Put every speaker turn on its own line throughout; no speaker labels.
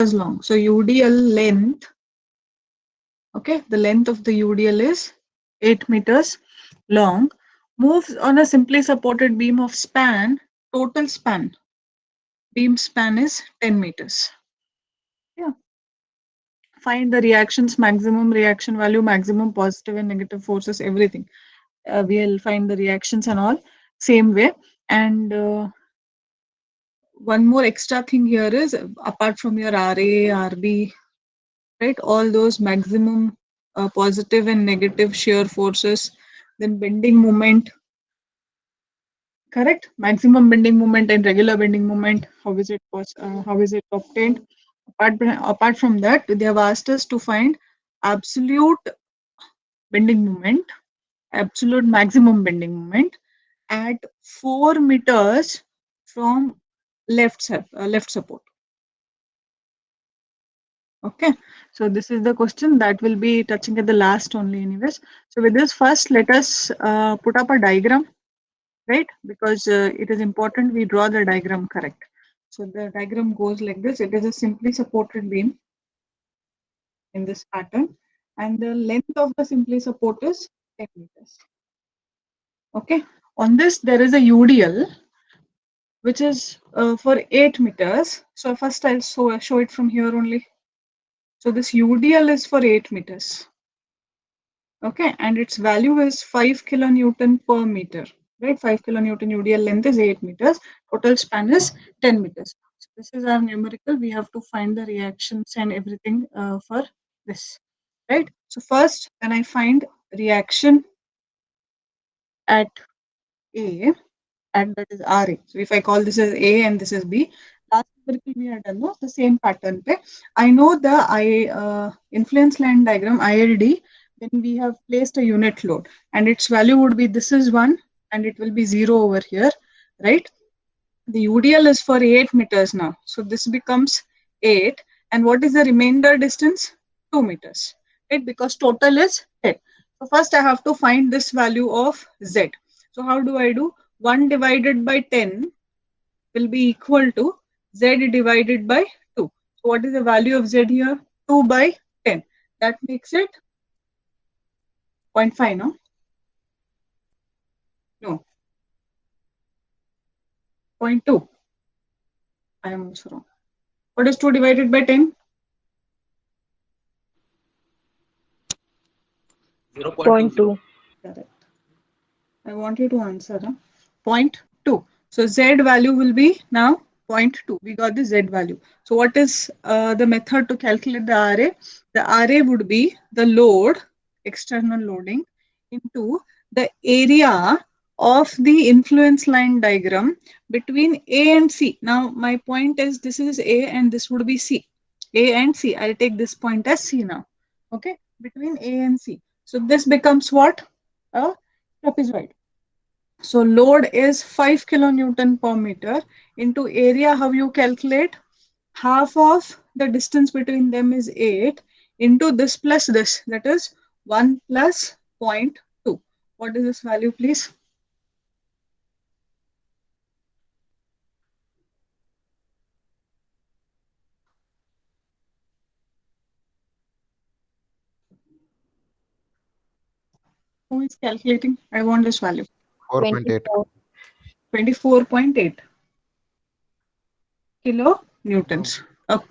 long. So UDL length, okay, the length of the UDL is 8 meters long, moves on a simply supported beam of span, total span, beam span is 10 meters. Yeah. Find the reactions, maximum reaction value, maximum positive and negative forces, everything. We'll find the reactions and all same way. And one more extra thing here is, apart from your RA, RB, right, all those maximum positive and negative shear forces, then bending moment, correct, maximum bending moment and regular bending moment, how is it obtained? Apart from that, they have asked us to find absolute bending moment, absolute maximum bending moment at 4 meters from left support. Okay, so this is the question that will be touching at the last only anyways. So with this, first let us put up a diagram, right? Because it is important we draw the diagram correct. So the diagram goes like this. It is a simply supported beam in this pattern, and the length of the simply support is 10 meters. Okay, on this there is a UDL which is for 8 meters. So first I'll show it from here only. So this UDL is for 8 meters. Okay, and its value is 5 kilonewton per meter, right? 5 kilonewton UDL length is 8 meters, total span is 10 meters. So this is our numerical. We have to find the reactions and everything for this, right? So first, when I find reaction at A, and that is RA. So if I call this as A and this is B, last numerical we had done no? The same pattern. Pe. I know the influence line diagram ILD. Then we have placed a unit load, and its value would be, this is 1 and it will be 0 over here, right? The UDL is for 8 meters now. So this becomes 8. And what is the remainder distance? 2 meters, right? Because total is 10. So first I have to find this value of Z. So how do I do? 1 divided by 10 will be equal to Z divided by 2. So what is the value of Z here? 2 by 10. That makes it 0.5, no? No. 0.2. I am also wrong. What is 2 divided by 10?
0.2.
Correct. I want you to answer. 0.2. So Z value will be now 0.2. We got the Z value. So what is the method to calculate the RA? The RA would be the load, external loading, into the area of the influence line diagram between A and C. Now my point is, this is A and this would be C. A and C. I'll take this point as C now. Okay, between A and C. So this becomes what? A trapezoid. So load is 5 kilonewton per meter into area. How you calculate? Half of the distance between them is 8 into this plus this, that is 1 plus zero point 0.2. What is this value, please? Who is calculating? I want this value.
4.8.
24.
24.8 kilonewtons. Oh,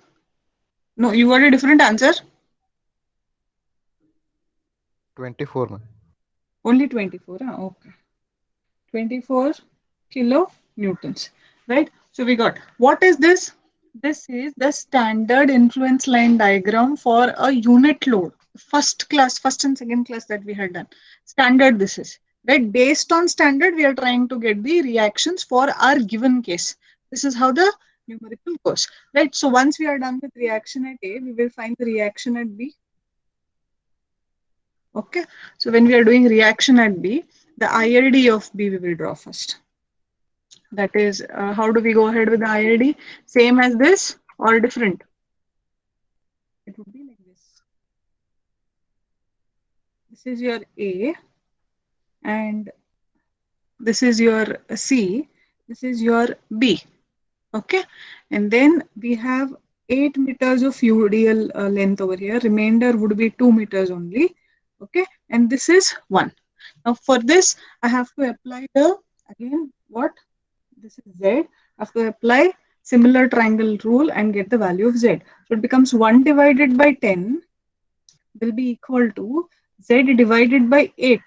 no, you got a different answer.
24, man.
Only 24. Okay. 24 kilonewtons, right? So we got, what is this? This is the standard influence line diagram for a unit load. First class, first and second class that we had done. Standard this is, right? Based on standard, we are trying to get the reactions for our given case. This is how the numerical goes, right? So once we are done with reaction at A, we will find the reaction at B. Okay, so when we are doing reaction at B, the ILD of B we will draw first. That is, how do we go ahead with the ILD? Same as this or different? It would be like this. This is your A and this is your C. This is your B. Okay, and then we have 8 meters of UDL length over here. Remainder would be 2 meters only. Okay, and this is 1. Now for this, I have to apply the, again, what? This is Z. I have to apply similar triangle rule and get the value of Z. So it becomes 1 divided by 10 will be equal to Z divided by 8,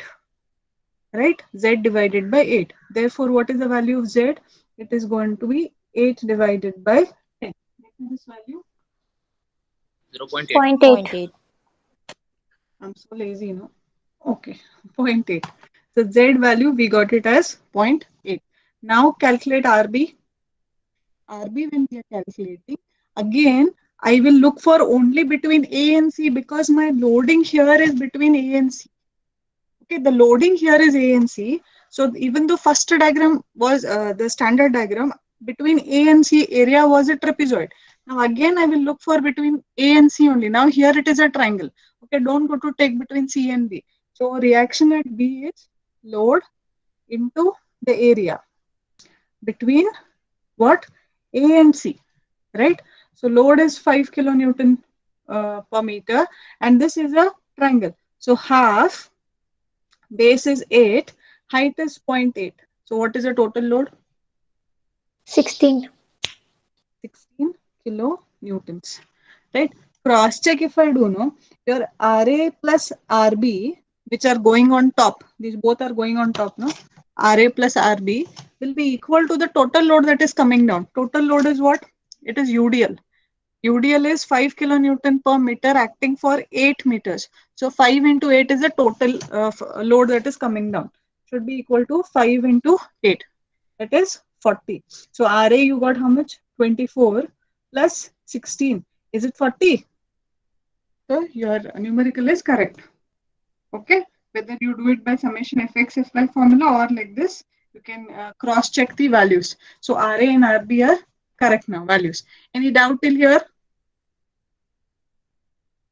right? Z divided by 8. Therefore, what is the value of Z? It is going to be 8 divided by 10. What is this value?
0.8.
Point 8.
I'm so lazy, no? Okay, 0.8. So Z value, we got it as 0.8. Now calculate RB. RB when we are calculating, again, I will look for only between A and C because my loading here is between A and C. Okay, the loading here is A and C. So even though first diagram was the standard diagram, between A and C area was a trapezoid. Now again, I will look for between A and C only. Now here it is a triangle. Okay, don't go to take between C and B. So reaction at B is load into the area between what? A and C, right? So load is 5 kilonewton per meter, and this is a triangle. So half, base is 8, height is 0.8. So what is the total load?
16.
16 kilonewtons, right? Cross check if I do know, your RA plus RB, which are going on top, these both are going on top, no? RA plus RB will be equal to the total load that is coming down. Total load is what? It is UDL. UDL is 5 kilonewton per meter acting for 8 meters. So 5 into 8 is the total load that is coming down. Should be equal to 5 into 8. That is 40. So RA you got how much? 24 plus 16. Is it 40? So your numerical is correct. Okay. Whether you do it by summation fx fy formula or like this, you can cross check the values. So RA and RB are correct now values. Any doubt till here?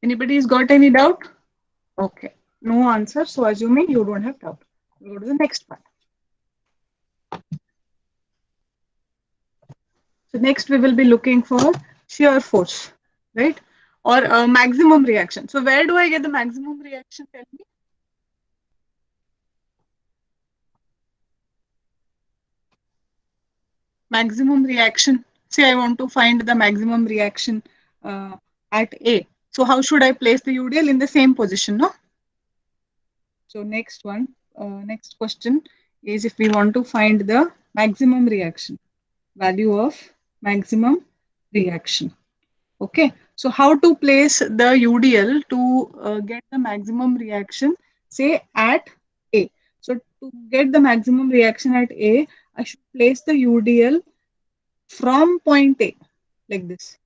Anybody's got any doubt? Okay. No answer. So assuming you don't have doubt. We'll go to the next part. So next we will be looking for shear force, right? Or maximum reaction. So where do I get the maximum reaction? Tell me. Maximum reaction. Say I want to find the maximum reaction at A. So how should I place the UDL in the same position, no? So next one, next question is if we want to find the maximum reaction, value of maximum reaction. Okay, so how to place the UDL to get the maximum reaction, say at A. So to get the maximum reaction at A, I should place the UDL from point A, like this,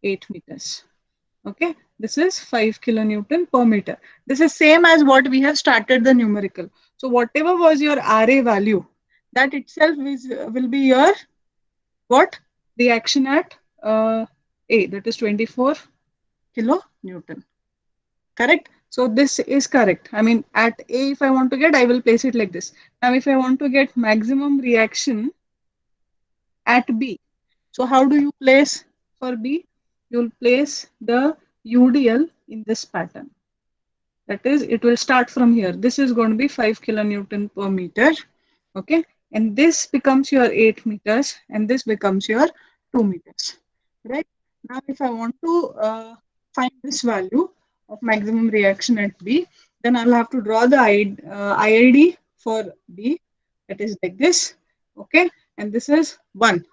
8 meters. Okay, this is 5 kilonewton per meter. This is same as what we have started the numerical. So whatever was your RA value, that itself is, will be your what? Reaction at A, that is 24 kilonewton. Correct? So this is correct. I mean, at A, if I want to get, I will place it like this. Now, if I want to get maximum reaction at B, so how do you place for B? You will place the UDL in this pattern. That is, it will start from here. This is going to be 5 kilonewton per meter. Okay. And this becomes your 8 meters and this becomes your 2 meters. Right. Now, if I want to find this value of maximum reaction at B, then I'll have to draw the IID for B. That is like this. Okay. And this is 1.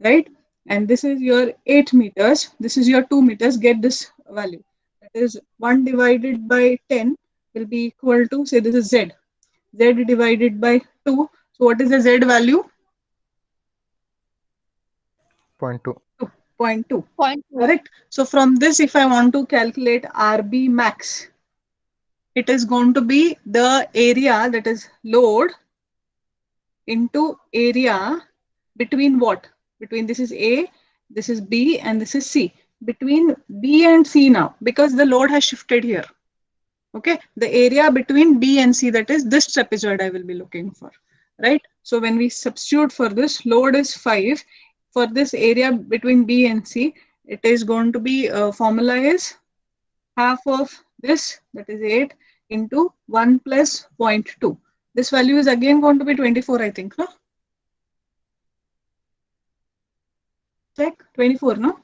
Right. And this is your 8 meters. This is your 2 meters. Get this value. That is 1 divided by 10 will be equal to, say this is Z. Z divided by 2. So what is the Z value?
0.2.
0.2.
0.2.
Correct. So from this, if I want to calculate RB max, it is going to be the area, that is load into area between what? Between this is A, this is B, and this is C. Between B and C now, because the load has shifted here. Okay, the area between B and C, that is this trapezoid I will be looking for, right? So when we substitute for this, load is 5. For this area between B and C, it is going to be formula is half of this, that is 8 into 1 plus 0.2. This value is again going to be 24, I think, no? Check 24, no?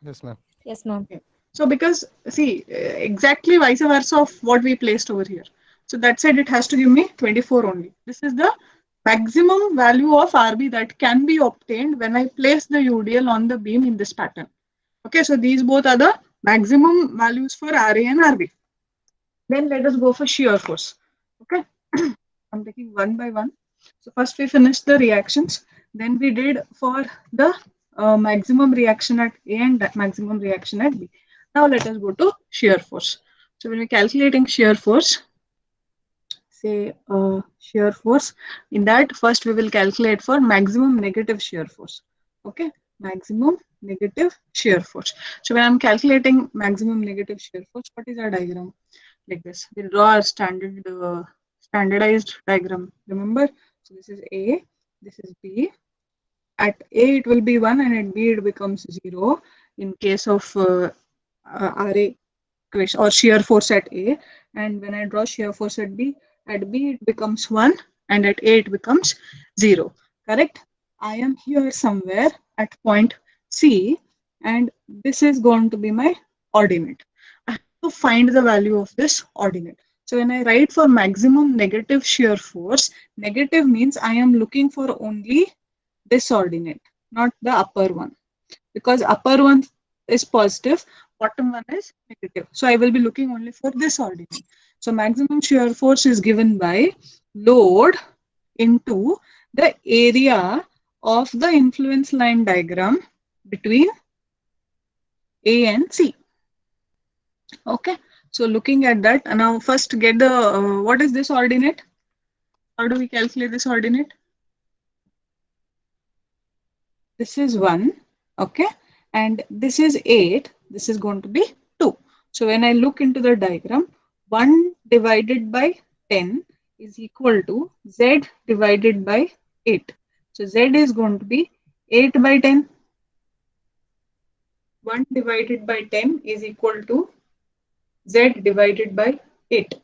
Yes, ma'am.
Yes, ma'am.
So because see exactly vice versa of what we placed over here. So that said it has to give me 24 only. This is the maximum value of RB that can be obtained when I place the UDL on the beam in this pattern. Okay, so these both are the maximum values for RA and RB. Then let us go for shear force. Okay, I'm taking one by one. So first we finished the reactions. Then we did for the maximum reaction at A and maximum reaction at B. Now let us go to shear force. So when we're calculating shear force, say shear force, in that first we will calculate for maximum negative shear force. Okay, maximum negative shear force. So when I'm calculating maximum negative shear force, what is our diagram? Like this. We'll draw a standardized diagram. Remember? So this is A, this is B. At A it will be 1 and at B it becomes 0 in case of RA equation or shear force at A. And when I draw shear force at B it becomes 1 and at A it becomes 0. Correct? I am here somewhere at point C and this is going to be my ordinate. I have to find the value of this ordinate. So when I write for maximum negative shear force, negative means I am looking for only this ordinate, not the upper one, because upper one is positive, bottom one is negative. So I will be looking only for this ordinate. So maximum shear force is given by load into the area of the influence line diagram between A and C. Okay, so looking at that, now first get the what is this ordinate? How do we calculate this ordinate? This is 1, okay, and this is 8, this is going to be 2. So when I look into the diagram, 1 divided by 10 is equal to Z divided by 8. So Z is going to be 8 by 10. 1 divided by 10 is equal to Z divided by 8,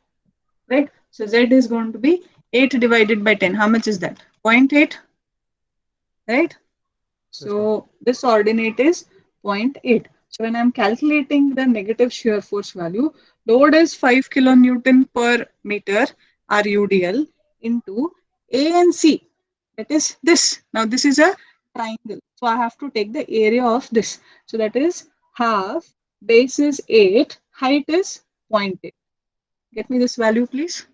right? So Z is going to be 8 divided by 10. How much is that? 0.8, right? So this ordinate is 0.8. So when I'm calculating the negative shear force value, load is 5 kilonewton per meter RUDL into A and C. That is this. Now this is a triangle. So I have to take the area of this. So that is half, base is 8, height is 0.8. Get me this value, please.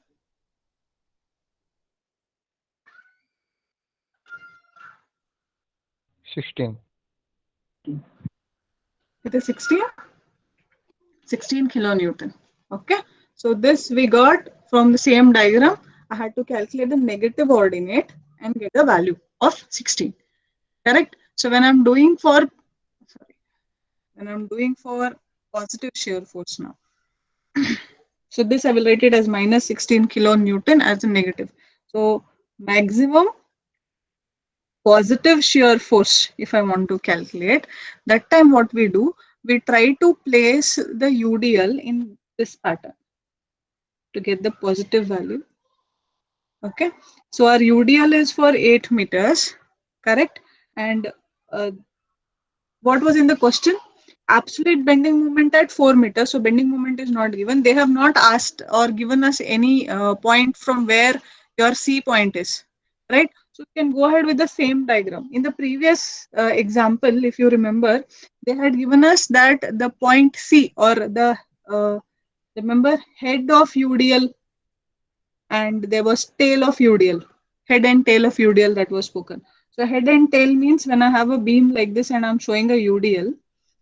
$16.
It is 16 kilonewton. Okay, so this we got from the same diagram. I had to calculate the negative ordinate and get the value of 16. Correct. So when I'm doing for positive shear force now, so this I will write it as minus 16 kilonewton as a negative. So maximum positive shear force, if I want to calculate, that time what we do, we try to place the UDL in this pattern to get the positive value. Okay, so our UDL is for 8 meters, correct? And what was in the question? Absolute bending moment at 4 meters. So bending moment is not given. They have not asked or given us any point from where your C point is, right? So you can go ahead with the same diagram. In the previous example, if you remember, they had given us that the point C or the remember head of UDL and there was tail of UDL, head and tail of UDL that was spoken. So head and tail means when I have a beam like this and I'm showing a UDL,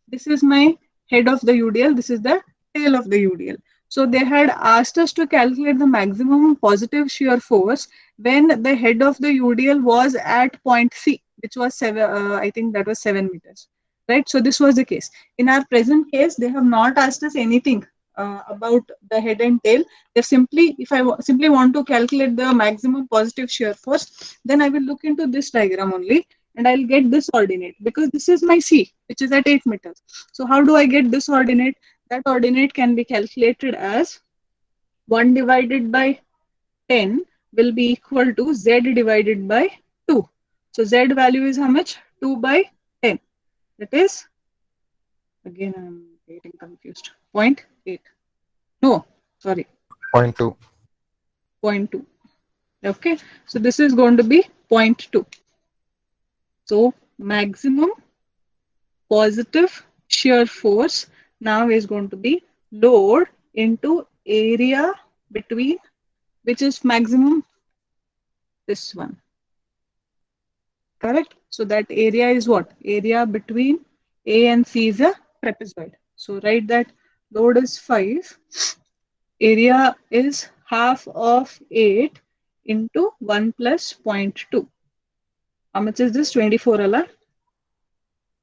this is my head of the UDL, this is the tail of the UDL. So they had asked us to calculate the maximum positive shear force when the head of the UDL was at point C, which was 7, I think that was 7 meters, right? So this was the case. In our present case, they have not asked us anything about the head and tail. They simply, if I simply want to calculate the maximum positive shear force, then I will look into this diagram only. and I'll get this ordinate because this is my C, which is at 8 meters. So how do I get this ordinate? That ordinate can be calculated as 1 divided by 10 will be equal to Z divided by 2. So Z value is how much? 2 by 10. That is, again I'm getting confused, 0.8. No, sorry,
0.2.
0.2. Okay, so this is going to be 0.2. So maximum positive shear force now is going to be load into area between, which is maximum, this one. Correct? So that area is what? Area between A and C is a trapezoid. So write that load is 5. Area is half of 8 into 1 plus 0.2. How much is this? 24, Allah?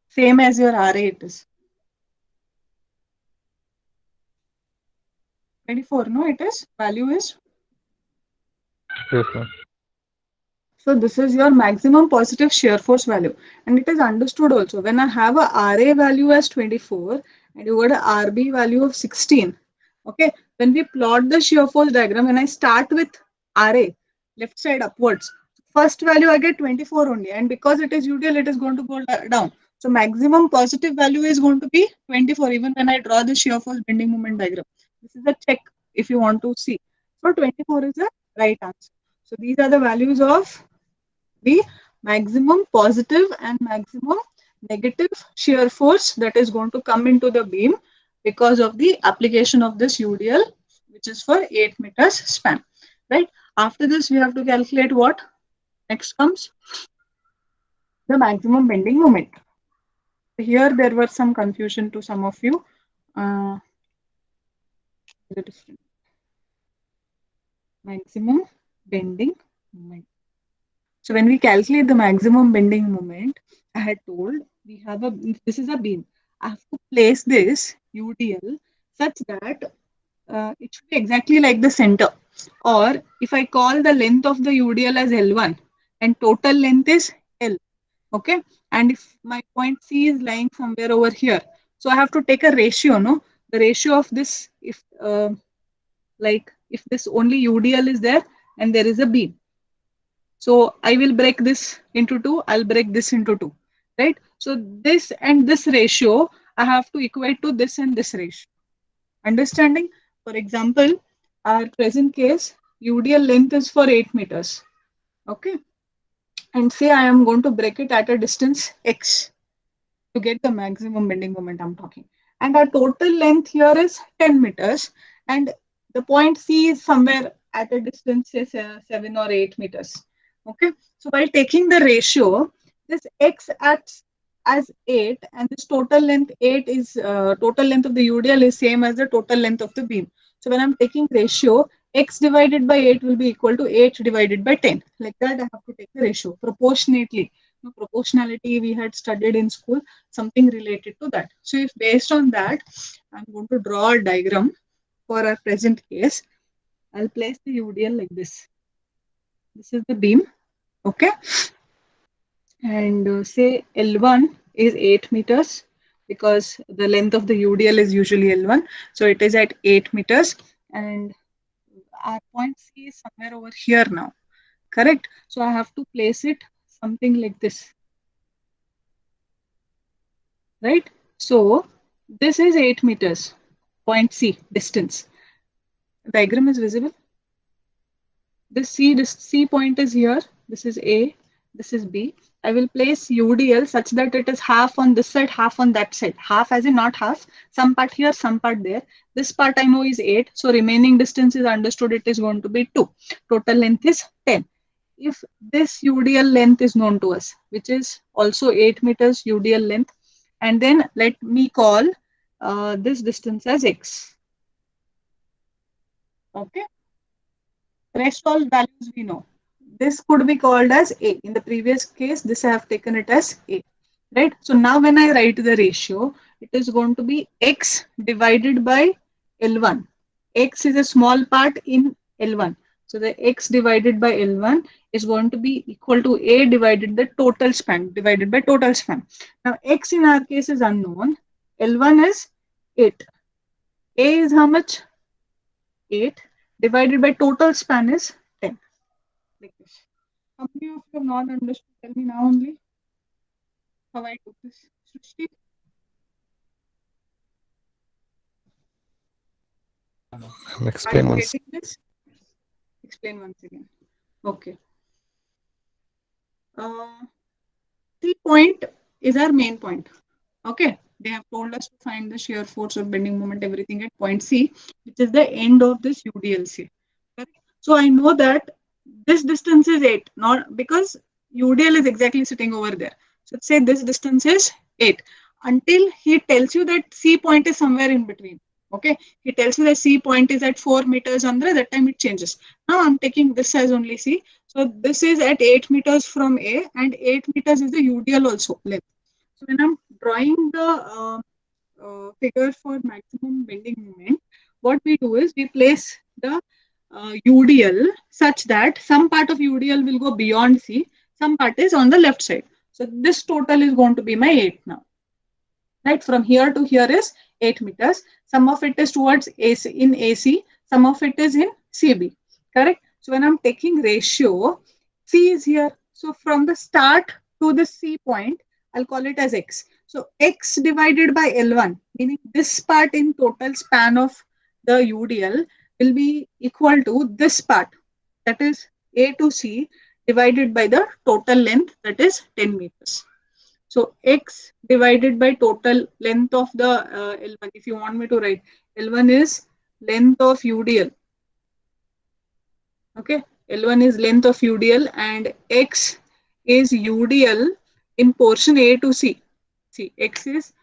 Same as your RA it is. 24, no, it is. Value is.
Yes, ma'am.
So this is your maximum positive shear force value. And it is understood also. When I have a RA value as 24 and you got a RB value of 16. Okay. When we plot the shear force diagram, when I start with RA, left side upwards, first value I get 24 only. And because it is UDL, it is going to go down. So maximum positive value is going to be 24 even when I draw the shear force bending moment diagram. This is a check if you want to see. So 24 is the right answer. So these are the values of the maximum positive and maximum negative shear force that is going to come into the beam because of the application of this UDL, which is for 8 meters span. Right? After this, we have to calculate what? Next comes the maximum bending moment. Here, there was some confusion to some of you. The different maximum bending moment. So when we calculate the maximum bending moment, I had told we have a, this is a beam. I have to place this UDL such that it should be exactly like the center. Or if I call the length of the UDL as L1 and total length is L, okay? And if my point C is lying somewhere over here, so I have to take a ratio, no? The ratio of this, if like if this only UDL is there and there is a beam. So I will break this into 2, I'll break this into 2, right? So this and this ratio, I have to equate to this and this ratio. Understanding? For example, our present case, UDL length is for 8 meters, okay? And say I am going to break it at a distance X to get the maximum bending moment I'm talking. And our total length here is 10 meters and the point C is somewhere at a distance, say 7 or 8 meters. Okay, so by taking the ratio, this X acts as 8 and this total length 8 is total length of the UDL is same as the total length of the beam. So when I'm taking ratio, X divided by 8 will be equal to 8 divided by 10. Like that I have to take the ratio proportionately. Proportionality we had studied in school, something related to that. So if based on that, I'm going to draw a diagram for our present case. I'll place the UDL like this. This is the beam. Okay, and say L1 is 8 meters because the length of the UDL is usually L1. So it is at 8 meters and our point C is somewhere over here now. Correct? So I have to place it something like this. Right? So this is 8 meters, point C, distance. Diagram is visible. This C point is here. This is A. This is B. I will place UDL such that it is half on this side, half on that side. Half as in not half. Some part here, some part there. This part I know is 8. So remaining distance is understood. It is going to be 2. Total length is 10. If this UDL length is known to us, which is also 8 meters UDL length, and then let me call this distance as X. Okay. Rest all values we know. This could be called as A. In the previous case, this I have taken it as A. Right? So now when I write the ratio, it is going to be X divided by L1. X is a small part in L1. So the x divided by L1 is going to be equal to A divided the total span divided by total span. Now x in our case is unknown. L1 is 8. A is how much? 8 divided by total span is 10. Like this. How many of you have not understood? Tell me now only how I took this. Srishti? Are
Explain
you
once.
getting this? Explain once again. Okay. 3 point is our main point. Okay. They have told us to find the shear force or bending moment, everything at point C, which is the end of this UDLC. Correct? So I know that this distance is 8, not because UDL is exactly sitting over there. So let's say this distance is 8 until he tells you that C point is somewhere in between. Okay. He tells you that C point is at 4 meters under, that time it changes. Now I'm taking this as only C. So this is at 8 meters from A and 8 meters is the UDL also length. So when I'm drawing the figure for maximum bending moment, what we do is we place the UDL such that some part of UDL will go beyond C, some part is on the left side. So this total is going to be my 8 now. Right, from here to here is 8 meters. Some of it is towards AC in AC, some of it is in CB. Correct? So when I'm taking ratio, C is here. So from the start to the C point, I'll call it as X. So X divided by L1, meaning this part in total span of the UDL will be equal to this part, that is A to C divided by the total length, that is 10 meters. So x divided by total length of the L1. If you want me to write, L1 is length of UDL. Okay, L1 is length of UDL and x is UDL in portion A to C. See, x is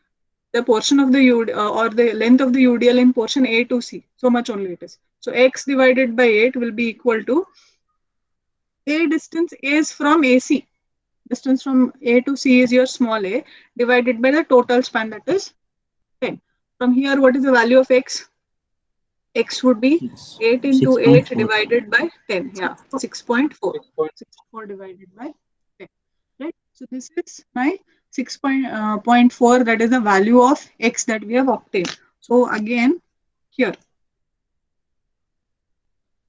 the portion of the UDL or the length of the UDL in portion A to C. So much only it is. So x divided by 8 will be equal to A distance is from AC. Distance from A to C is your small a divided by the total span, that is 10. From here, what is the value of x? X would be 8 into 8 divided by 10. Yeah, 6.4. 6.4 divided by 10. Right? So this is my 6.4. That is the value of x that we have obtained. So again, here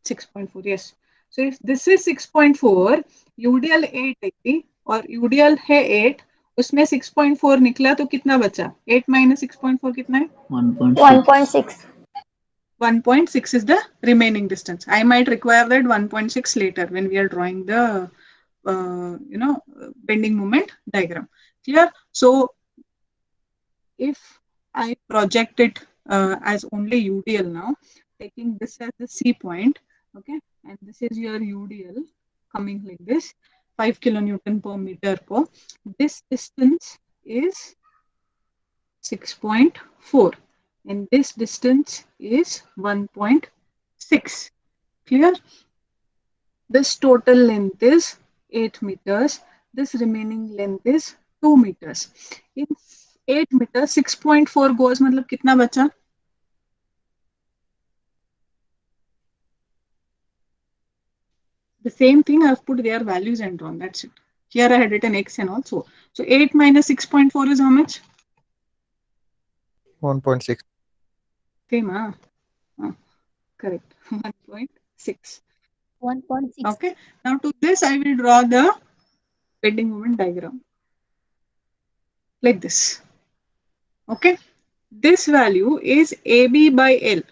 6.4. Yes. So if this is 6.4, UDL 880 और UDL है 8, उसमें 6.4 निकला तो कितना बचा? 8 minus 6.4 कितना है?
1.6.
1.6 is the remaining distance. I might require that 1.6 later when we are drawing the bending moment diagram. Clear? So if I project it as only UDL now, taking this as the C point, okay, and this is your UDL coming like this, 5 kilonewton per meter per. This distance is 6.4 and this distance is 1.6. Clear? This total length is 8 meters. This remaining length is 2 meters. In 8 meters, 6.4 goes, मतलब कितना बचा? The same thing I have put their values and drawn. That's it. Here I had written x and also. So 8 minus 6.4 is how much?
1.6.
Same, huh? Correct. 1.6.
1.6.
Okay. Now to this I will draw the bending moment diagram. Like this. Okay. This value is AB by L.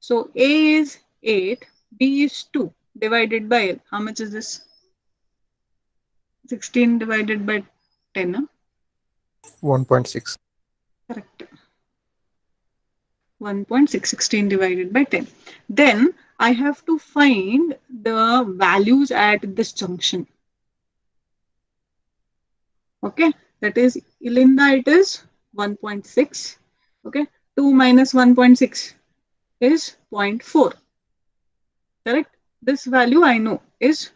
So A is 8, B is 2 divided by L. How much is this? 16 divided by 10. Huh?
1.6.
Correct. 1.616 divided by 10. Then I have to find the values at this junction. Okay, that is Ilinda, it is 1.6. Okay, 2 minus 1.6 is 0.4. Correct? This value I know is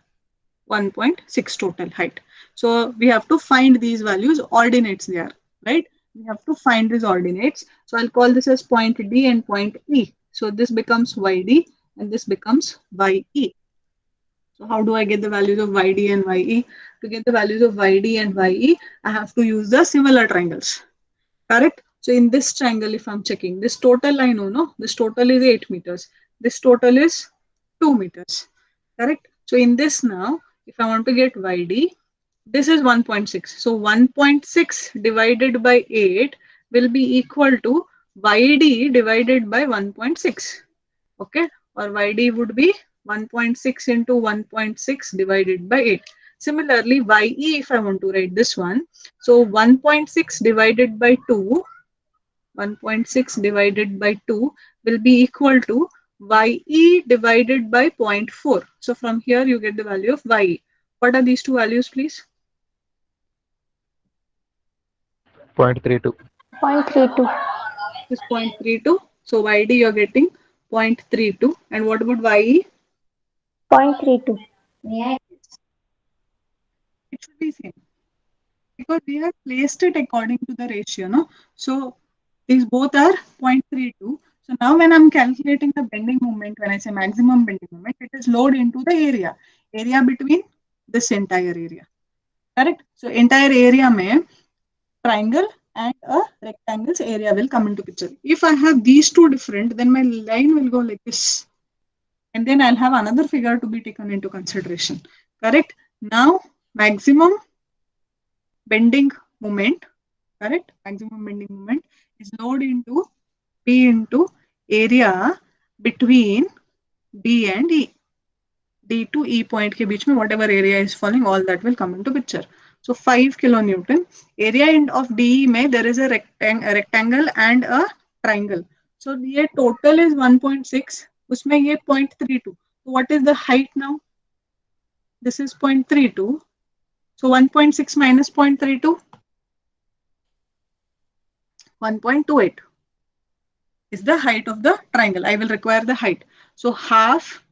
1.6 total height. So we have to find these values, ordinates there, right? We have to find these ordinates. So I'll call this as point D and point E. So this becomes YD and this becomes YE. So how do I get the values of YD and YE? To get the values of YD and YE, I have to use the similar triangles. Correct? So in this triangle, if I'm checking, this total I know, no? This total is 8 meters. This total is 2 meters. Correct? So in this now, if I want to get YD, this is 1.6. So 1.6 divided by 8 will be equal to YD divided by 1.6. Okay? Or YD would be 1.6 into 1.6 divided by 8. Similarly, YE, if I want to write this one, so 1.6 divided by 2, 1.6 divided by 2 will be equal to YE divided by 0.4. So from here you get the value of YE. What are these two values, please?
0.32.
0.32.
This is 0.32. So YD you're getting 0.32. And what about YE?
0.32.
It should be same, because we have placed it according to the ratio, no? So these both are 0.32. So now when I'm calculating the bending moment, when I say maximum bending moment, it is load into the area between this entire area. Correct? So entire area mein triangle and a rectangle's area will come into picture. If I have these two different, then my line will go like this. And then I'll have another figure to be taken into consideration. Correct? Now maximum bending moment, correct? Maximum bending moment is load into P into area between D and E. D to E point के बीच में whatever area is falling, all that will come into picture. So 5 kilonewton. Area of DE में there is a rectangle and a triangle. So ये total is 1.6. उसमें ये 0.32. So what is the height now? This is 0.32. So 1.6 minus 0.32. 1.28 is the height of the triangle. I will require the height. So half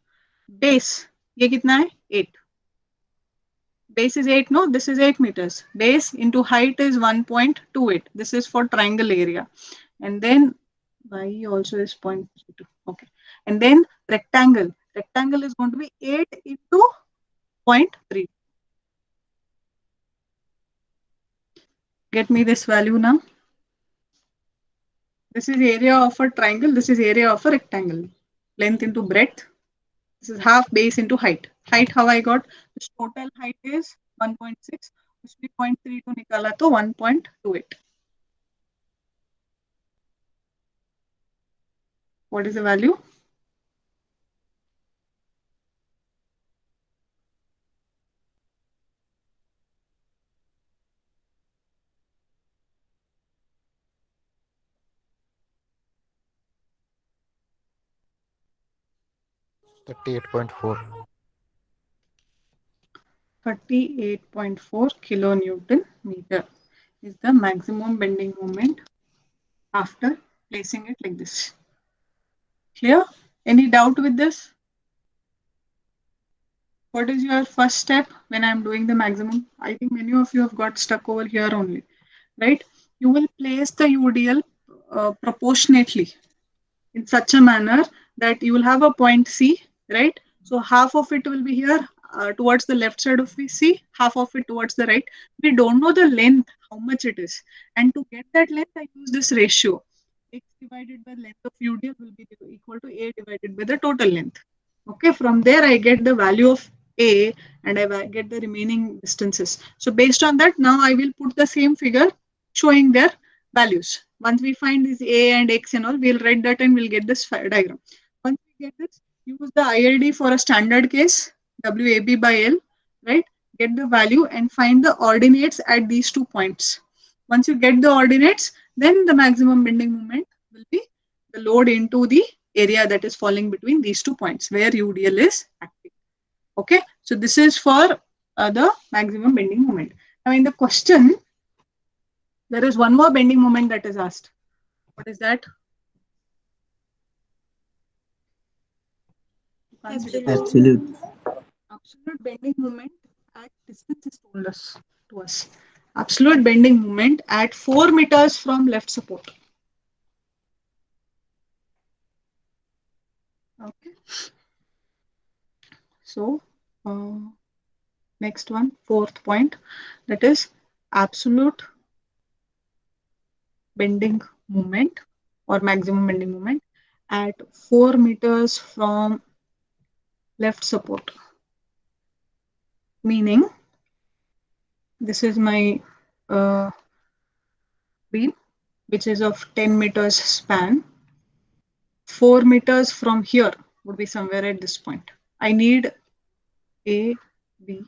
base. ये कितना है? 8. Base is 8, no? This is 8 meters. Base into height is 1.28. This is for triangle area. And then Y also is 0.32. Okay. And then rectangle. Rectangle is going to be 8 into 0.3. Get me this value now. This is area of a triangle. This is area of a rectangle. Length into breadth. This is half base into height. Height how I got? This total height is 1.6. उसमें 0.32 निकाला तो 1.28. What is the value?
$38.4.
38.4 kilonewton meter is the maximum bending moment after placing it like this. Clear? Any doubt with this? What is your first step when I'm doing the maximum? I think many of you have got stuck over here only, right? You will place the UDL proportionately in such a manner that you will have a point C, right? So half of it will be here towards the left side of C, half of it towards the right. We don't know the length, how much it is. And to get that length, I use this ratio. X divided by length of UDL will be equal to A divided by the total length. Okay, from there I get the value of A and I get the remaining distances. So based on that, now I will put the same figure showing their values. Once we find this A and X and all, we'll write that and we'll get this diagram. Once we get this, use the ILD for a standard case, WAB by L, right? Get the value and find the ordinates at these 2 points. Once you get the ordinates, then the maximum bending moment will be the load into the area that is falling between these 2 points where UDL is active. Okay, so this is for the maximum bending moment. Now in the question, there is one more bending moment that is asked. What is that?
Absolute.
Absolute bending moment at distance is told to us. Absolute bending moment at 4 meters from left support. Okay. So Next one, fourth point, that is absolute bending moment or maximum bending moment at 4 meters from left support. Meaning, this is my beam, which is of 10 meters span. 4 meters from here would be somewhere at this point. I need A, B.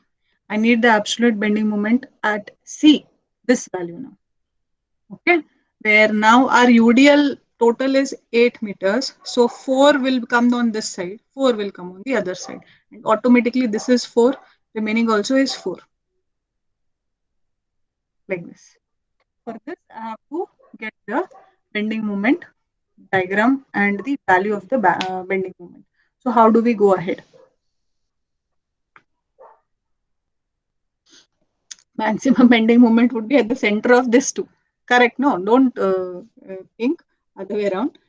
I need the absolute bending moment at C, this value now. Okay, where now our UDL total is 8 meters. So 4 will come on this side, 4 will come on the other side. And automatically this is 4, remaining also is 4. Like this. For this, I have to get the bending moment diagram and the value of the bending moment. So how do we go ahead? Maximum bending moment would be at the center of this two. Correct? No, don't think other way around.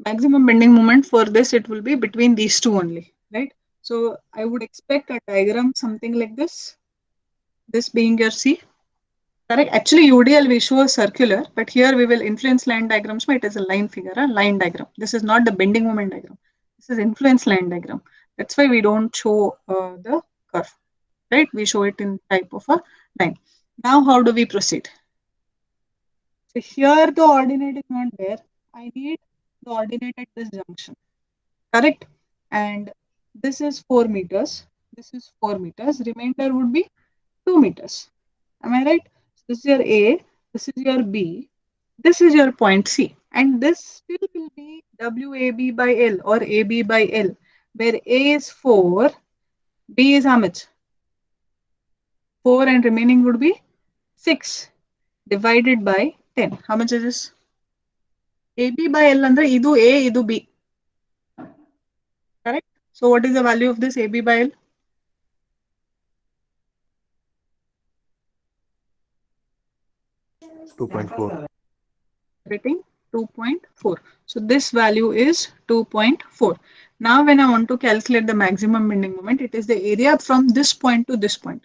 Maximum bending moment for this, it will be between these two only, right? So I would expect a diagram something like this. This being your C. Correct. Actually, UDL we show a circular, but here we will influence line diagrams. It is a line figure, a line diagram. This is not the bending moment diagram. This is influence line diagram. That's why we don't show the curve, right? We show it in type of a line. Now, how do we proceed? So here the ordinate is not there. I need the ordinate at this junction, correct? And this is 4 meters. This is 4 meters. Remainder would be 2 meters. Am I right? So this is your A, this is your B, this is your point C. And this still will be WAB by L or AB by L, where A is 4, B is how much? 4 and remaining would be 6 divided by 10. How much is this? AB by L andre idu A, idu B. Correct? So what is the value of this AB by L?
$2.4.
Rating 2.4. So this value is 2.4. Now when I want to calculate the maximum bending moment, it is the area from this point to this point.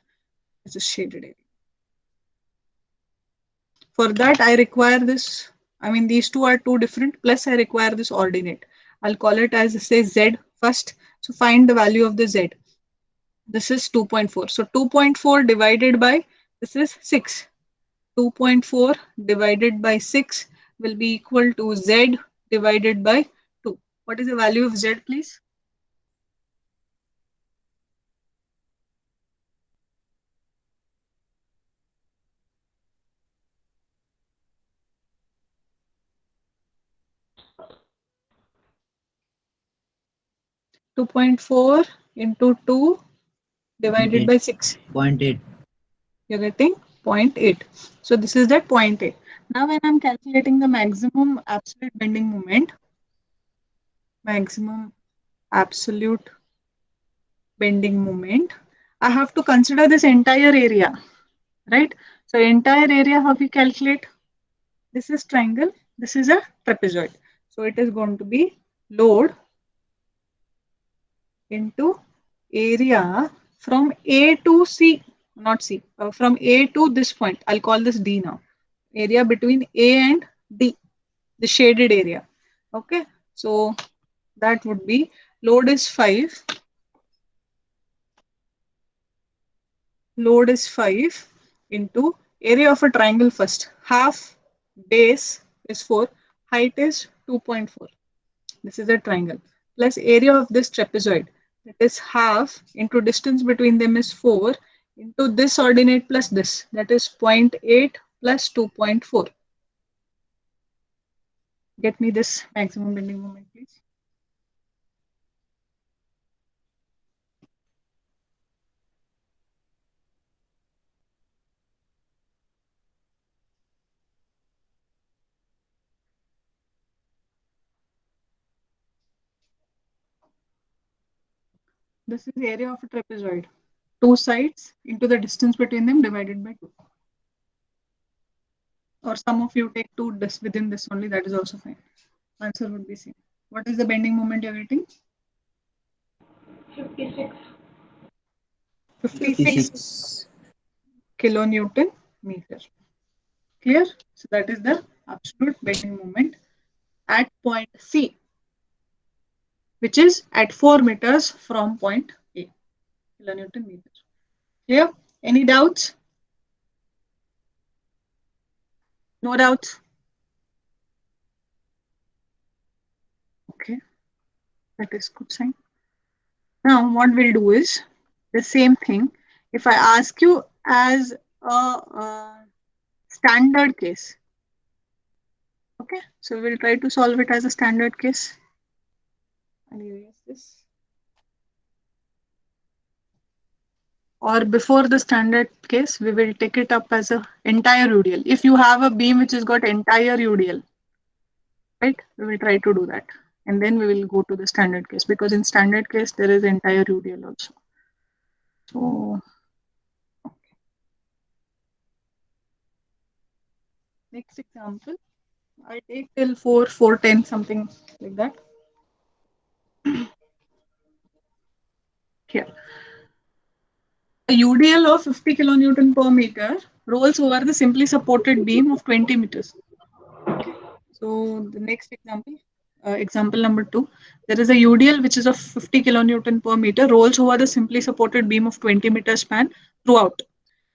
It's a shaded area. For that I require this, I mean these two are two different, plus I require this ordinate. I'll call it as say Z first. So find the value of the Z. This is 2.4. So 2.4 divided by, this is 6. 2.4 divided by 6 will be equal to Z divided by 2. What is the value of Z, please? Two point four into 2 divided by 6.
0.8.
You're getting 0.8. So this is that 0.8. Now when I'm calculating the maximum absolute bending moment, maximum absolute bending moment, I have to consider this entire area, right? So entire area, how we calculate? This is triangle, this is a trapezoid. So it is going to be load into area from A to C, not C, from A to this point. I'll call this D now. Area between A and D, the shaded area. Okay, so that would be load is 5. Load is 5 into area of a triangle first. Half base is 4, height is 2.4. This is a triangle. Plus area of this trapezoid. That is half into distance between them is 4 into this ordinate plus this. That is 0.8 plus 2.4. Get me this maximum bending moment, please. This is the area of a trapezoid. Two sides into the distance between them divided by 2. Or some of you take 2 within this only, that is also fine. Answer would be same. What is the bending moment you're getting?
56.
56 kilonewton meter. Clear? So that is the absolute bending moment at point C, which is at 4 meters from point A, kilonewton meter. Clear? Any doubts? No doubts? Okay, that is good sign. Now what we'll do is the same thing. If I ask you as a standard case, okay, so we'll try to solve it as a standard case. I'll erase this. Or before the standard case, we will take it up as a entire UDL. If you have a beam which has got entire UDL, right, we will try to do that. And then we will go to the standard case, because in standard case, there is entire UDL also. So, okay. Next example, I take till 4, 410, something like that. Here. A UDL of 50 kilonewton per meter rolls over the simply supported beam of 20 meters. Okay. So the next example, example number 2, there is a UDL which is of 50 kilonewton per meter, rolls over the simply supported beam of 20 meter span throughout.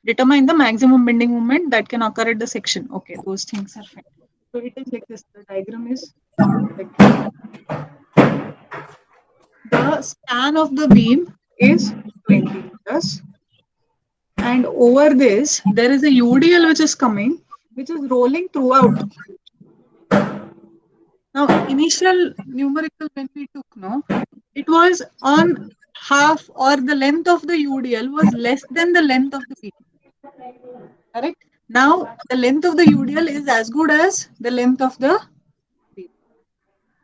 Determine the maximum bending moment that can occur at the section. Okay, those things are fine. So it is like this. The diagram is like this. The span of the beam is 20 meters. And over this, there is a UDL which is coming, which is rolling throughout. Now, initial numerical when we took, no, it was on half, or the length of the UDL was less than the length of the beam. Correct? Now, the length of the UDL is as good as the length of the beam.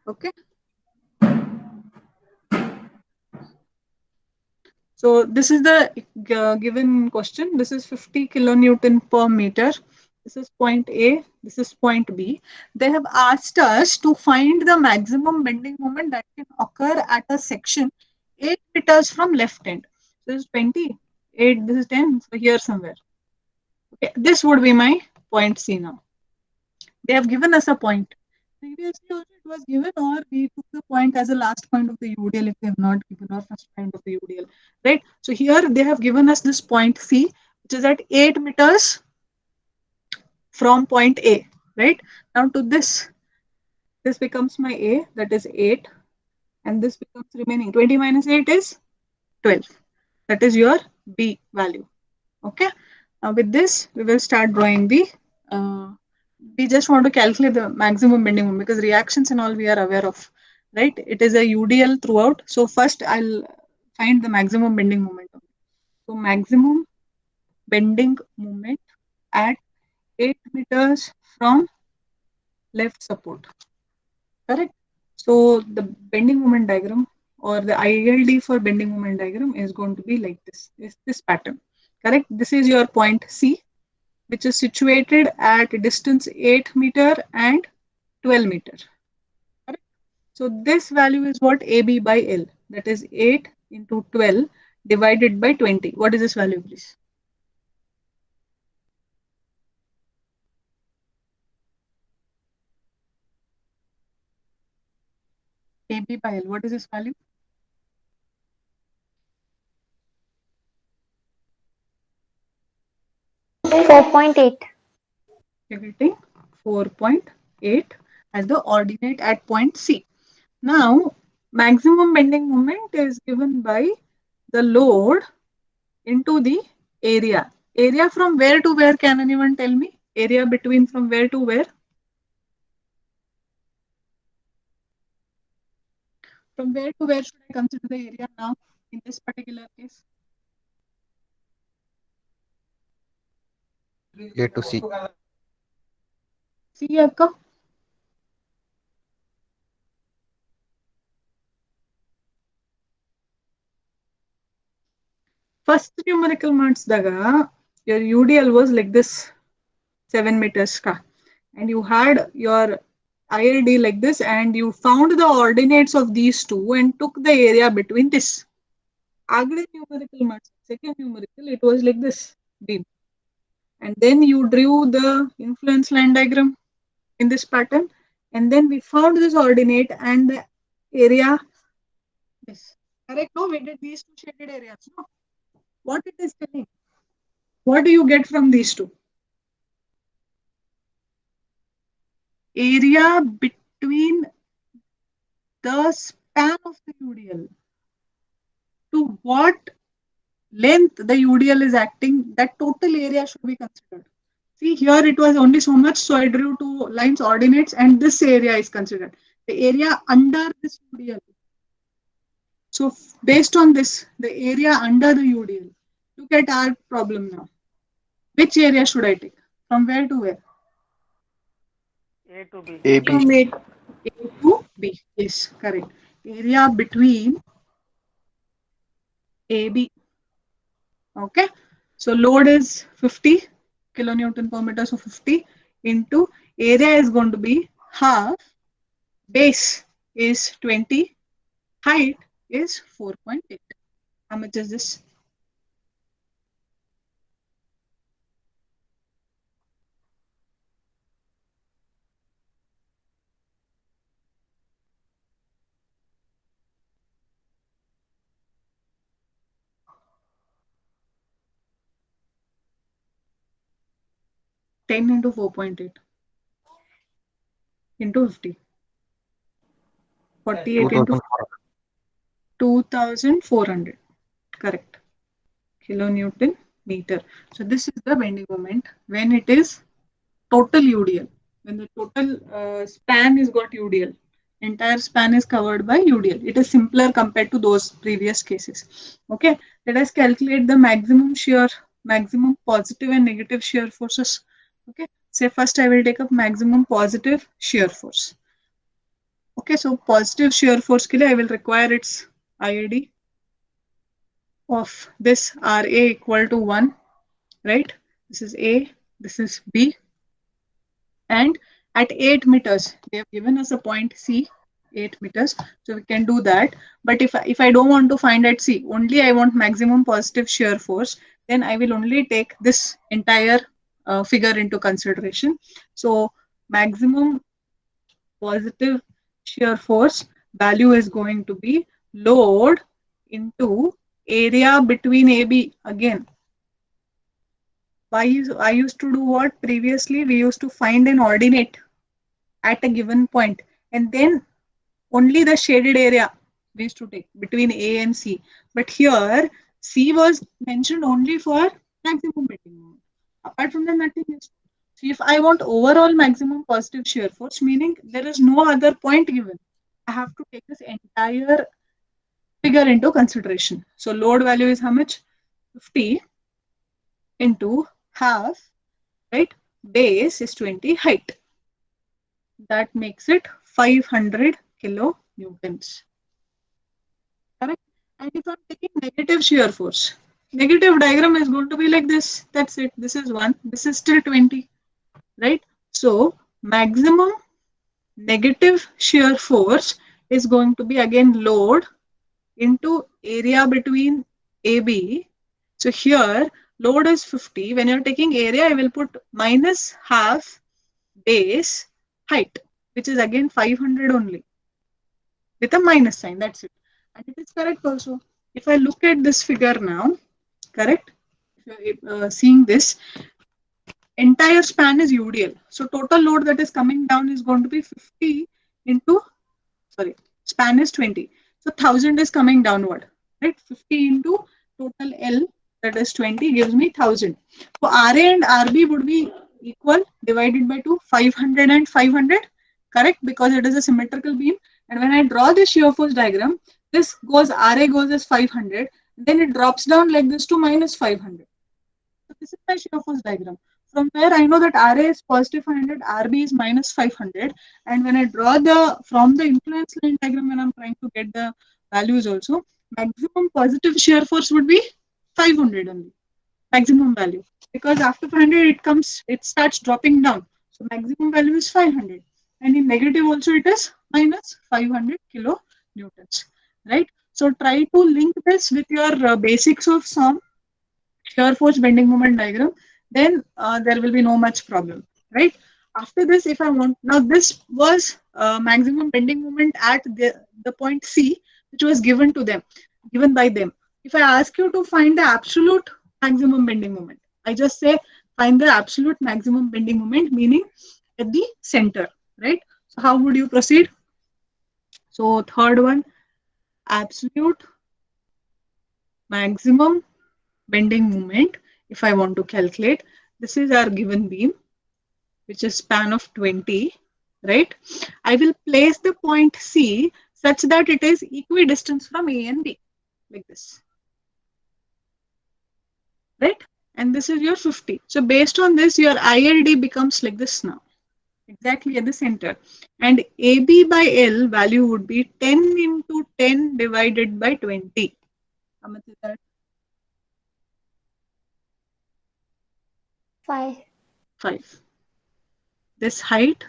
Okay? So this is the given question. This is 50 kilonewton per meter. This is point A. This is point B. They have asked us to find the maximum bending moment that can occur at a section 8 meters from left end. So this is 20, 8, this is 10. So here somewhere. Okay, this would be my point C now. They have given us a point. Previously also it was given, or we took the point as a last point of the UDL if they have not given our first point of the UDL, right? So here they have given us this point C, which is at 8 meters from point A, right? Now to this becomes my A, that is 8, and this becomes remaining 20 minus 8 is 12. That is your B value. Okay. Now with this, we will start drawing the we just want to calculate the maximum bending moment, because reactions and all we are aware of, right? It is a UDL throughout. So first I'll find the maximum bending moment. So maximum bending moment at 8 meters from left support. Correct? So the bending moment diagram, or the ILD for bending moment diagram, is going to be like this. Is this pattern. Correct? This is your point C, which is situated at distance 8 meter and 12 meter. Correct? So this value is what? AB by L. That is 8 into 12 divided by 20. What is this value, please? AB by L. What is this value?
4.8.
You're getting 4.8 as the ordinate at point C. Now, maximum bending moment is given by the load into the area. Area from where to where? Can anyone tell me? Area between from where to where? From where to where should I consider the area now in this particular case?
A to C.
C akka? First numerical marks daga, your UDL was like this, 7 meters ka, and you had your ILD like this, and you found the ordinates of these two and took the area between this. Agre numerical marks second numerical, it was like this beam. And then you drew the influence line diagram in this pattern. And then we found this ordinate and the area. Yes. Correct? No, we did these two shaded areas. No. What it is telling? What do you get from these two? Area between the span of the UDL. To what length the UDL is acting, that total area should be considered. See, here it was only so much, so I drew two lines ordinates and this area is considered. The area under this UDL. So based on this, the area under the UDL. Look at our problem now. Which area should I take? From where to where?
A to B.
AB.
From A to B. Yes, correct. Area between AB. Okay. So load is 50 kilonewton per meter. So 50 into area is going to be half. Base is 20. Height is 4.8. How much is this? Ten into 4.8 into 50. 48 into 2400. Correct. Kilonewton meter. So this is the bending moment when it is total UDL. When the total span is got UDL. Entire span is covered by UDL. It is simpler compared to those previous cases. Okay. Let us calculate the maximum shear, maximum positive and negative shear forces. Okay. Say first I will take up maximum positive shear force. Okay, so positive shear force ke liye I will require its IAD of this RA equal to 1, right? This is A, this is B. And at 8 meters, they have given us a point C, 8 meters. So we can do that. But if I don't want to find at C, only I want maximum positive shear force, then I will only take this entire figure into consideration. So maximum positive shear force value is going to be load into area between AB. Again, I used to do what previously? We used to find an ordinate at a given point and then only the shaded area we used to take between A and C. But here C was mentioned only for maximum bending moment. Apart from that, nothing is. So if I want overall maximum positive shear force, meaning there is no other point given, I have to take this entire figure into consideration. So load value is how much? 50 into half, right? Base is 20, height. That makes it 500 kilonewtons. Correct? And if I'm taking negative shear force, negative diagram is going to be like this. That's it. This is 1. This is still 20. Right? So maximum negative shear force is going to be again load into area between AB. So here load is 50. When you're taking area, I will put minus half base height, which is again 500 only with a minus sign. That's it. And it is correct also. If I look at this figure now, correct? If you're seeing this, entire span is UDL. So total load that is coming down is going to be 50 into, sorry, span is 20. So 1000 is coming downward, right? 50 into total L, that is 20, gives me 1000. So RA and RB would be equal, divided by 2, 500 and 500, correct? Because it is a symmetrical beam. And when I draw the shear force diagram, this goes, RA goes as 500, then it drops down like this to minus 500. So this is my shear force diagram. From where I know that RA is positive 500, RB is minus 500. And when I draw from the influence line diagram, when I'm trying to get the values also, maximum positive shear force would be 500 only, maximum value. Because after 500, it starts dropping down. So maximum value is 500. And in negative also it is minus 500 kilonewtons, right? So try to link this with your basics of SOM. shear force bending moment diagram, then there will be no much problem, right? After this, if I want, now this was maximum bending moment at the point C, which was given to them, given by them. If I ask you to find the absolute maximum bending moment, I just say find the absolute maximum bending moment, meaning at the center, right? So how would you proceed? So third one, absolute maximum bending moment. If I want to calculate, this is our given beam, which is span of 20, right? I will place the point C such that it is equidistant from A and B, like this, right? And this is your 50. So based on this, your ILD becomes like this now, exactly at the center. And AB by L value would be 10 into 10 divided by 20. How much is that?
5.
5. This height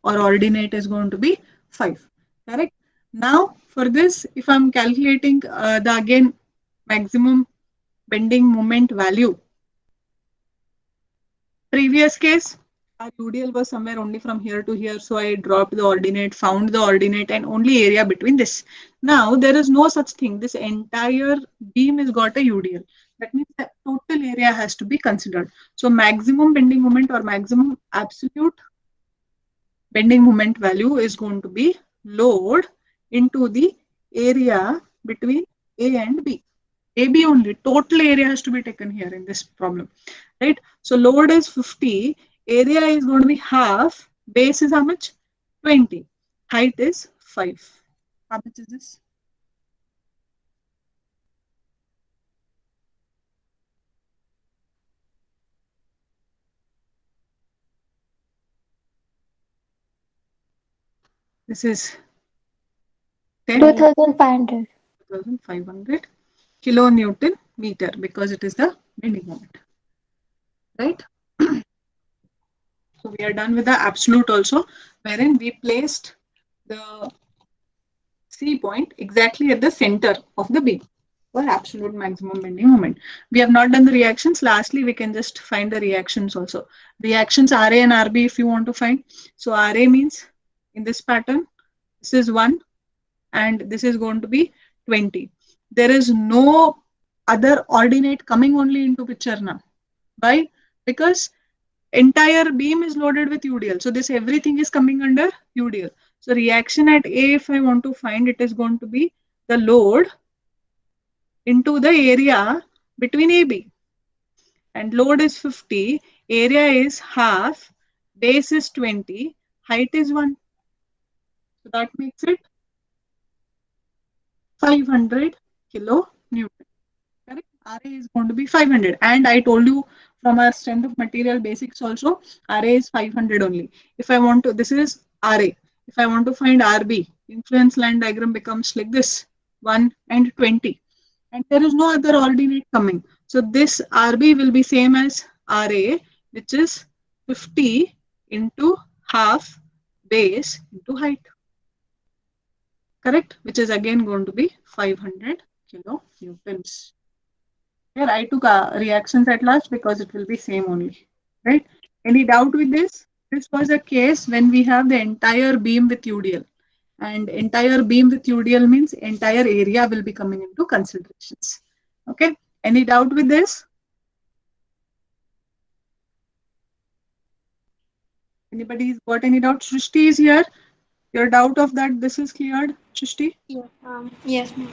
or ordinate is going to be 5, correct? Now for this, if I'm calculating the again maximum bending moment value, previous case our UDL was somewhere only from here to here, so I dropped the ordinate, found the ordinate, and only area between this. Now there is no such thing. This entire beam has got a UDL. That means the total area has to be considered. So maximum bending moment or maximum absolute bending moment value is going to be load into the area between A and B. AB only, total area has to be taken here in this problem, right? So load is 50, area is going to be half, base is how much? 20, height is 5. How much is this? This is
2,500.
10,500 kilonewton meter because it is the bending moment, right? So we are done with the absolute also, wherein we placed the C point exactly at the center of the beam for absolute maximum bending moment. We have not done the reactions. Lastly, we can just find the reactions also. Reactions RA and RB if you want to find. So RA means in this pattern, this is 1 and this is going to be 20. There is no other ordinate coming only into picture now. Why? Because entire beam is loaded with UDL. So this everything is coming under UDL. So reaction at A, if I want to find, it is going to be the load into the area between AB. And load is 50, area is half, base is 20, height is 1. So that makes it 500 kilonewton. Correct? RA is going to be 500. And I told you from our strength of material basics also, RA is 500 only. If I want to, this is RA. If I want to find RB, influence line diagram becomes like this, 1 and 20. And there is no other ordinate coming. So this RB will be same as RA, which is 50 into half base into height. Correct? Which is again going to be 500 kilonewtons. Here I took reactions at last because it will be same only, right? Any doubt with this? This was a case when we have the entire beam with UDL, and entire beam with UDL means entire area will be coming into considerations. Okay. Any doubt with this? Anybody's got any doubt? Shrishti is here. Your doubt of that this is cleared, Shrishti?
Yes, ma'am.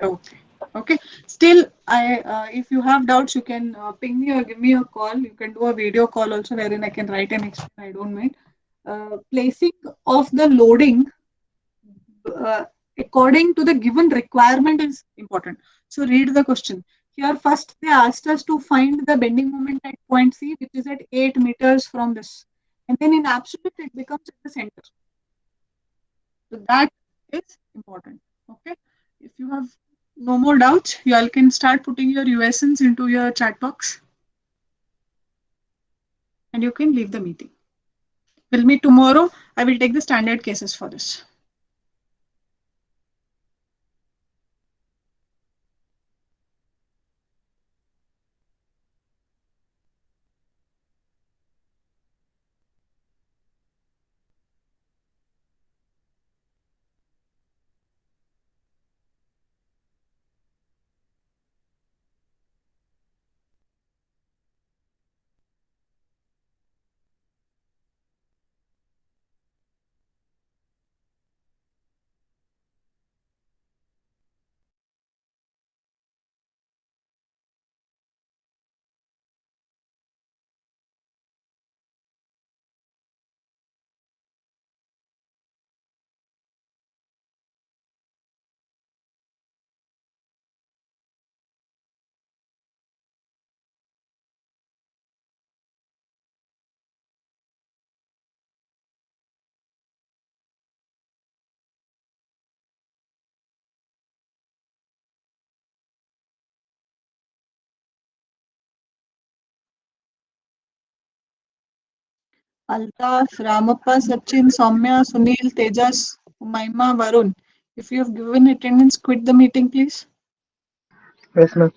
Okay. Okay. Still, if you have doubts, you can ping me or give me a call. You can do a video call also wherein I can write and explain. I don't mind. Placing of the loading according to the given requirement is important. So read the question. Here first they asked us to find the bending moment at point C, which is at 8 meters from this. And then in absolute, it becomes at the center. So that is important. Okay. If you have no more doubts, you all can start putting your USNs into your chat box. And you can leave the meeting. We'll meet tomorrow. I will take the standard cases for this. Altaf, Ramappa, Sachin, Soumya, Sunil, Tejas, Umaima, Varun. If you have given attendance, quit the meeting, please.
Yes, ma'am.